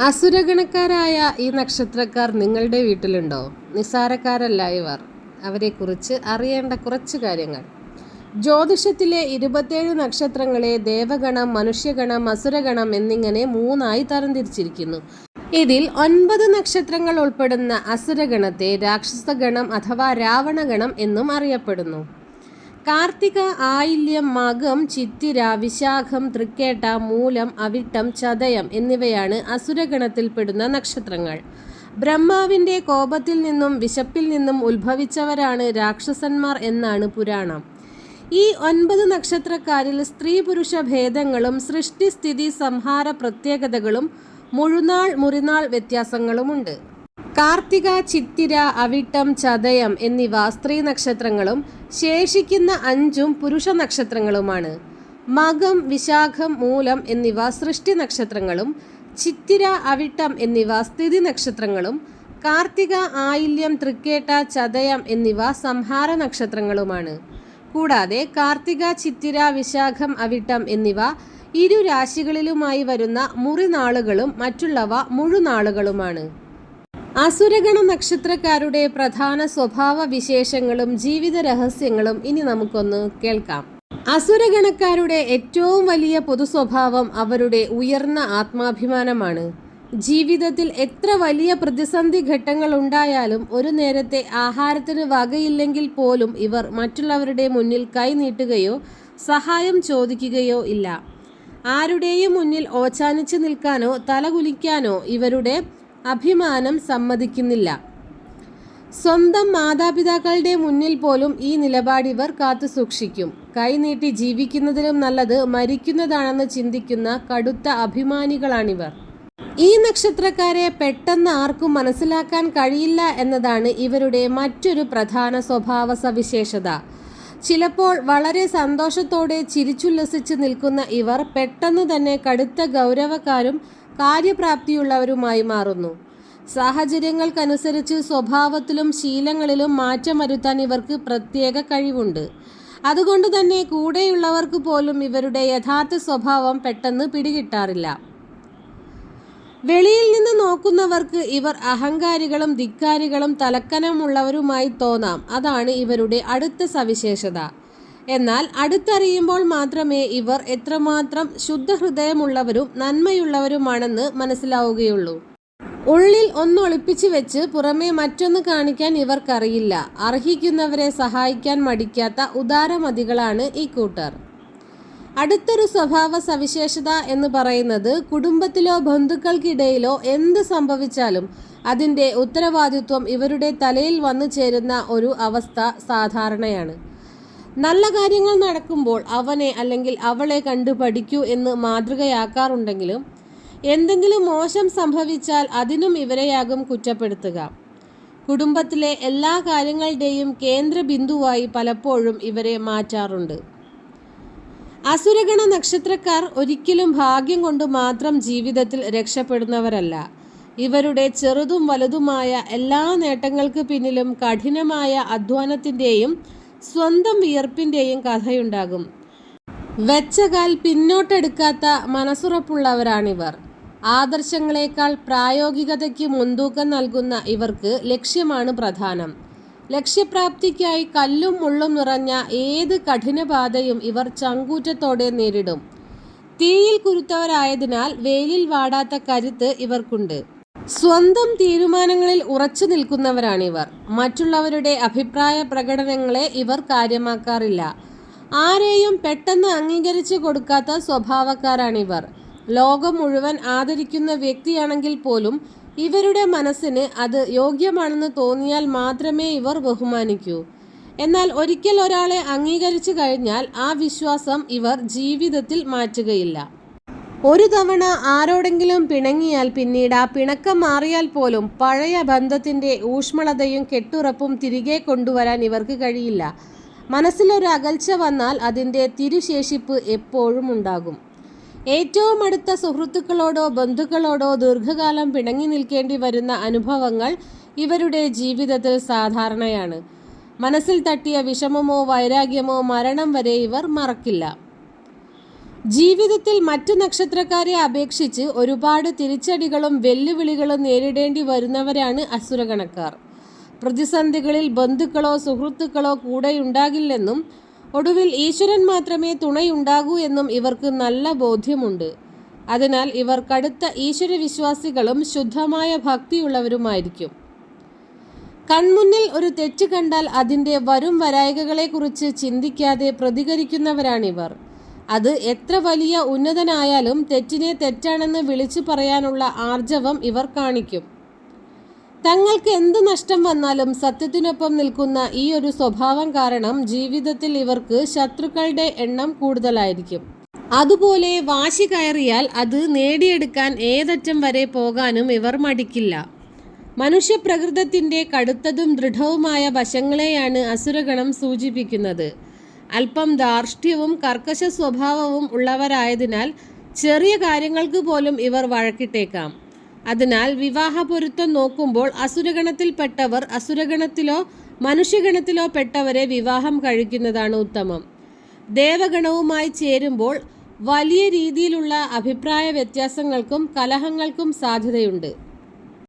അസുരഗണക്കാരായ ഈ നക്ഷത്രക്കാർ നിങ്ങളുടെ വീട്ടിലുണ്ടോ? നിസ്സാരക്കാരല്ല ഇവർ. അവരെക്കുറിച്ച് അറിയേണ്ട കുറച്ച് കാര്യങ്ങൾ. ജ്യോതിഷത്തിലെ 27 നക്ഷത്രങ്ങളെ ദേവഗണം, മനുഷ്യഗണം, അസുരഗണം എന്നിങ്ങനെ 3ആയി തരംതിരിച്ചിരിക്കുന്നു. ഇതിൽ 9 നക്ഷത്രങ്ങൾ ഉൾപ്പെടുന്ന അസുരഗണത്തെ രാക്ഷസഗണം അഥവാ രാവണഗണം എന്നും അറിയപ്പെടുന്നു. കാർത്തിക, ആയില്യം, മകം, ചിത്തിര, വിശാഖം, തൃക്കേട്ട, മൂലം, അവിട്ടം, ചതയം എന്നിവയാണ് അസുരഗണത്തിൽപ്പെടുന്ന നക്ഷത്രങ്ങൾ. ബ്രഹ്മാവിൻ്റെ കോപത്തിൽ നിന്നും വിശപ്പിൽ നിന്നും ഉത്ഭവിച്ചവരാണ് രാക്ഷസന്മാർ എന്നാണ് പുരാണം. ഈ 9 നക്ഷത്രക്കാരിൽ സ്ത്രീ പുരുഷ ഭേദങ്ങളും സൃഷ്ടി സ്ഥിതി സംഹാര പ്രത്യേകതകളും മുഴുനാൾ മുറിനാൾ വ്യത്യാസങ്ങളുമുണ്ട്. കാർത്തിക, ചിത്തിര, അവിട്ടം, ചതയം എന്നിവ സ്ത്രീ നക്ഷത്രങ്ങളും ശേഷിക്കുന്ന 5ഉം പുരുഷ നക്ഷത്രങ്ങളുമാണ്. മകം, വിശാഖം, മൂലം എന്നിവ സൃഷ്ടി നക്ഷത്രങ്ങളും ചിത്തിര, അവിട്ടം എന്നിവ സ്ഥിതി നക്ഷത്രങ്ങളും കാർത്തിക, ആയില്യം, തൃക്കേട്ട, ചതയം എന്നിവ സംഹാര നക്ഷത്രങ്ങളുമാണ്. കൂടാതെ കാർത്തിക, ചിത്തിര, വിശാഖം, അവിട്ടം എന്നിവ ഇരു രാശികളിലുമായി വരുന്ന മുറിനാളുകളും മറ്റുള്ളവ മുഴുനാളുകളുമാണ്. അസുരഗണ നക്ഷത്രക്കാരുടെ പ്രധാന സ്വഭാവ വിശേഷങ്ങളും ജീവിത രഹസ്യങ്ങളും ഇനി നമുക്കൊന്ന് കേൾക്കാം. അസുരഗണക്കാരുടെ ഏറ്റവും വലിയ പൊതു സ്വഭാവം അവരുടെ ഉയർന്ന ആത്മാഭിമാനമാണ്. ജീവിതത്തിൽ എത്ര വലിയ പ്രതിസന്ധി ഘട്ടങ്ങൾ ഉണ്ടായാലും ഒരു നേരത്തെ ആഹാരത്തിന് വകയില്ലെങ്കിൽ പോലും ഇവർ മറ്റുള്ളവരുടെ മുന്നിൽ കൈനീട്ടുകയോ സഹായം ചോദിക്കുകയോ ഇല്ല. ആരുടെയും മുന്നിൽ ഓച്ചാനിച്ച് നിൽക്കാനോ തലകുലിക്കാനോ ഇവരുടെ അഭിമാനം സമ്മതിക്കുന്നില്ല. സ്വന്തം മാതാപിതാക്കളുടെ മുന്നിൽ പോലും ഈ നിലപാടിവർ കാത്തുസൂക്ഷിക്കും. കൈനീട്ടി ജീവിക്കുന്നതിലും നല്ലത് മരിക്കുന്നതാണെന്ന് ചിന്തിക്കുന്ന കടുത്ത അഭിമാനികളാണിവർ. ഈ നക്ഷത്രക്കാരെ പെട്ടെന്ന് ആർക്കും മനസ്സിലാക്കാൻ കഴിയില്ല എന്നതാണ് ഇവരുടെ മറ്റൊരു പ്രധാന സ്വഭാവ സവിശേഷത. ചിലപ്പോൾ വളരെ സന്തോഷത്തോടെ ചിരിച്ചുല്ലസിച്ച് നിൽക്കുന്ന ഇവർ പെട്ടെന്ന് തന്നെ കടുത്ത ഗൗരവക്കാരും കാര്യപ്രാപ്തിയുള്ളവരുമായി മാറുന്നു. സാഹചര്യങ്ങൾക്കനുസരിച്ച് സ്വഭാവത്തിലും ശീലങ്ങളിലും മാറ്റം വരുത്താൻ ഇവർക്ക് പ്രത്യേക കഴിവുണ്ട്. അതുകൊണ്ട് തന്നെ കൂടെയുള്ളവർക്ക് പോലും ഇവരുടെ യഥാർത്ഥ സ്വഭാവം പെട്ടെന്ന് പിടികിട്ടാറില്ല. വെളിയിൽ നിന്ന് നോക്കുന്നവർക്ക് ഇവർ അഹങ്കാരികളും ധിക്കാരികളും തലക്കനമുള്ളവരുമായി തോന്നാം. അതാണ് ഇവരുടെ അടുത്ത സവിശേഷത. എന്നാൽ അടുത്തറിയുമ്പോൾ മാത്രമേ ഇവർ എത്രമാത്രം ശുദ്ധഹൃദയമുള്ളവരും നന്മയുള്ളവരുമാണെന്ന് മനസ്സിലാവുകയുള്ളൂ. ഉള്ളിൽ ഒന്ന് ഒളിപ്പിച്ചു വെച്ച് പുറമേ മറ്റൊന്ന് കാണിക്കാൻ ഇവർക്കറിയില്ല. അർഹിക്കുന്നവരെ സഹായിക്കാൻ മടിക്കാത്ത ഉദാരമതികളാണ് ഈ കൂട്ടർ. അടുത്തൊരു സ്വഭാവ സവിശേഷത എന്ന് പറയുന്നത് കുടുംബത്തിലോ ബന്ധുക്കൾക്കിടയിലോ എന്ത് സംഭവിച്ചാലും അതിൻ്റെ ഉത്തരവാദിത്വം ഇവരുടെ തലയിൽ വന്നു ചേരുന്ന ഒരു അവസ്ഥ സാധാരണയാണ്. നല്ല കാര്യങ്ങൾ നടക്കുമ്പോൾ അവനെ അല്ലെങ്കിൽ അവളെ കണ്ടു പഠിക്കൂ എന്ന് മാതൃകയാക്കാറുണ്ടെങ്കിലും എന്തെങ്കിലും മോശം സംഭവിച്ചാൽ അതിനും ഇവരെയാകും കുറ്റപ്പെടുത്തുക. കുടുംബത്തിലെ എല്ലാ കാര്യങ്ങളുടെയും കേന്ദ്ര ബിന്ദുവായി പലപ്പോഴും ഇവരെ മാറ്റാറുണ്ട്. അസുരഗണ നക്ഷത്രക്കാർ ഒരിക്കലും ഭാഗ്യം കൊണ്ട് മാത്രം ജീവിതത്തിൽ രക്ഷപ്പെടുന്നവരല്ല. ഇവരുടെ ചെറുതും വലുതുമായ എല്ലാ നേട്ടങ്ങൾക്ക് പിന്നിലും കഠിനമായ അധ്വാനത്തിൻ്റെയും സ്വന്തം വിയർപ്പിൻ്റെയും കഥയുണ്ടാകും. വെച്ചകാൽ പിന്നോട്ടെടുക്കാത്ത മനസ്സുറപ്പുള്ളവരാണിവർ. ആദർശങ്ങളെക്കാൾ പ്രായോഗികതയ്ക്ക് മുൻതൂക്കം നൽകുന്ന ഇവർക്ക് ലക്ഷ്യമാണ് പ്രധാനം. ലക്ഷ്യപ്രാപ്തിക്കായി കല്ലും മുള്ളും നിറഞ്ഞ ഏത് കഠിനപാതയും ഇവർ ചങ്കൂറ്റത്തോടെ നേരിടും. തീയിൽ കുരുത്തവരായതിനാൽ വെയിലിൽ വാടാത്ത കരുത്ത് ഇവർക്കുണ്ട്. സ്വന്തം തീരുമാനങ്ങളിൽ ഉറച്ചു നിൽക്കുന്നവരാണിവർ. മറ്റുള്ളവരുടെ അഭിപ്രായ പ്രകടനങ്ങളെ ഇവർ കാര്യമാക്കാറില്ല. ആരെയും പെട്ടെന്ന് അംഗീകരിച്ചു കൊടുക്കാത്ത സ്വഭാവക്കാരാണിവർ. ലോകം മുഴുവൻ ആദരിക്കുന്ന വ്യക്തിയാണെങ്കിൽ പോലും ഇവരുടെ മനസ്സിന് അത് യോഗ്യമാണെന്ന് തോന്നിയാൽ മാത്രമേ ഇവർ ബഹുമാനിക്കൂ. എന്നാൽ ഒരിക്കൽ ഒരാളെ അംഗീകരിച്ചു കഴിഞ്ഞാൽ ആ വിശ്വാസം ഇവർ ജീവിതത്തിൽ മാറ്റുകയില്ല. ഒരു തവണ ആരോടെങ്കിലും പിണങ്ങിയാൽ പിന്നീട് ആ പിണക്കം മാറിയാൽ പോലും പഴയ ബന്ധത്തിൻ്റെ ഊഷ്മളതയും കെട്ടുറപ്പും തിരികെ കൊണ്ടുവരാൻ ഇവർക്ക് കഴിയില്ല. മനസ്സിലൊരു അകൽച്ച വന്നാൽ അതിൻ്റെ തിരുശേഷിപ്പ് എപ്പോഴും ഉണ്ടാകും. ഏറ്റവും അടുത്ത സുഹൃത്തുക്കളോടോ ബന്ധുക്കളോടോ ദീർഘകാലം പിണങ്ങി നിൽക്കേണ്ടി വരുന്ന അനുഭവങ്ങൾ ഇവരുടെ ജീവിതത്തിൽ സാധാരണയാണ്. മനസ്സിൽ തട്ടിയ വിഷമമോ വൈരാഗ്യമോ മരണം വരെ ഇവർ മറക്കില്ല. ജീവിതത്തിൽ മറ്റു നക്ഷത്രക്കാരെ അപേക്ഷിച്ച് ഒരുപാട് തിരിച്ചടികളും വെല്ലുവിളികളും നേരിടേണ്ടി വരുന്നവരാണ് അസുരഗണക്കാർ. പ്രതിസന്ധികളിൽ ബന്ധുക്കളോ സുഹൃത്തുക്കളോ കൂടെയുണ്ടാകില്ലെന്നും ഒടുവിൽ ഈശ്വരൻ മാത്രമേ തുണയുണ്ടാകൂ എന്നും ഇവർക്ക് നല്ല ബോധ്യമുണ്ട്. അതിനാൽ ഇവർ കടുത്ത ഈശ്വരവിശ്വാസികളും ശുദ്ധമായ ഭക്തിയുള്ളവരുമായിരിക്കും. കൺമുന്നിൽ ഒരു തെറ്റ് കണ്ടാൽ അതിൻ്റെ വരും വരായികകളെക്കുറിച്ച് ചിന്തിക്കാതെ പ്രതികരിക്കുന്നവരാണിവർ. അത് എത്ര വലിയ ഉന്നതനായാലും തെറ്റിനെ തെറ്റാണെന്ന് വിളിച്ചു പറയാനുള്ള ആർജവം ഇവർ കാണിക്കും. തങ്ങൾക്ക് എന്ത് നഷ്ടം വന്നാലും സത്യത്തിനൊപ്പം നിൽക്കുന്ന ഈ ഒരു സ്വഭാവം കാരണം ജീവിതത്തിൽ ഇവർക്ക് ശത്രുക്കളുടെ എണ്ണം കൂടുതലായിരിക്കും. അതുപോലെ വാശി കയറിയാൽ അത് നേടിയെടുക്കാൻ ഏതറ്റം വരെ പോകാനും ഇവർ മടിക്കില്ല. മനുഷ്യപ്രകൃതത്തിൻ്റെ കടുത്തതും ദൃഢവുമായ വശങ്ങളെയാണ് അസുരഗണം സൂചിപ്പിക്കുന്നത്. അല്പം ധാർഷ്ട്യവും കർക്കശ സ്വഭാവവും ഉള്ളവരായതിനാൽ ചെറിയ കാര്യങ്ങൾക്ക് പോലും ഇവർ വഴക്കിട്ടേക്കാം. അതിനാൽ വിവാഹ പൊരുത്തം നോക്കുമ്പോൾ അസുരഗണത്തിൽപ്പെട്ടവർ അസുരഗണത്തിലോ മനുഷ്യഗണത്തിലോ പെട്ടവരെ വിവാഹം കഴിക്കുന്നതാണ് ഉത്തമം. ദേവഗണവുമായി ചേരുമ്പോൾ വലിയ രീതിയിലുള്ള അഭിപ്രായ വ്യത്യാസങ്ങൾക്കും കലഹങ്ങൾക്കും സാധ്യതയുണ്ട്.